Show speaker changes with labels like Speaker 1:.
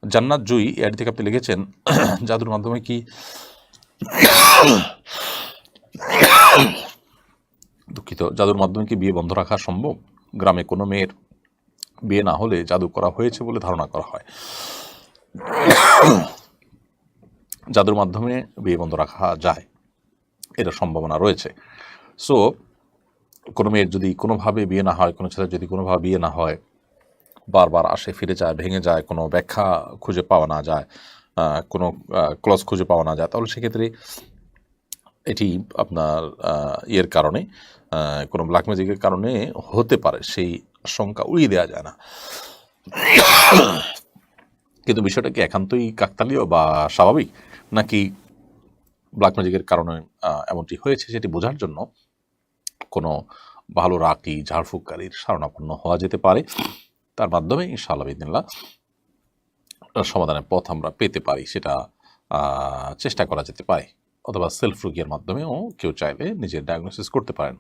Speaker 1: জান্নাত জুই এর থেকে আপনি লিখেছেন, জাদুর মাধ্যমে কি দুঃখিত, জাদুর মাধ্যমে কি বিয়ে বন্ধ রাখা সম্ভব? গ্রামে কোনো মেয়ের বিয়ে না হলে জাদু করা হয়েছে বলে ধারণা করা হয়। জাদুর মাধ্যমে বিয়ে বন্ধ রাখা যায়, এটা সম্ভাবনা রয়েছে। সো কোনো মেয়ের যদি কোনোভাবে বিয়ে না হয়, কোনো ছেলের যদি কোনোভাবে বিয়ে না হয়, বারবার আসে ফিরে যায়, ভেঙে যায়, কোনো ব্যাখ্যা খুঁজে পাওয়া না যায়, কোনো ক্লজ খুঁজে পাওয়া না যায়, তাহলে সেক্ষেত্রে এটি আপনার ইয়ের কারণে, কোনো ব্ল্যাক ম্যাজিকের কারণে হতে পারে, সেই আশঙ্কা উড়িয়ে দেওয়া যায় না। কিন্তু বিষয়টা কি একান্তই কাকতালীয় বা স্বাভাবিক, নাকি ব্ল্যাক ম্যাজিকের কারণে এমনটি হয়েছে, সেটি বোঝার জন্য কোনো ভালো রাকি ঝাড়ফুঁককারীর শরণাপন্ন হওয়া যেতে পারে। তার মাধ্যমে ইনশাআল্লাহ বিদিনিল্লাহ সমাধানের পথ আমরা পেতে পারি, সেটা চেষ্টা করা যেতে পারে। অথবা সেলফ রুকিয়ার মাধ্যমেও কেউ চাইলে নিজের ডায়াগনোসিস করতে পারেন।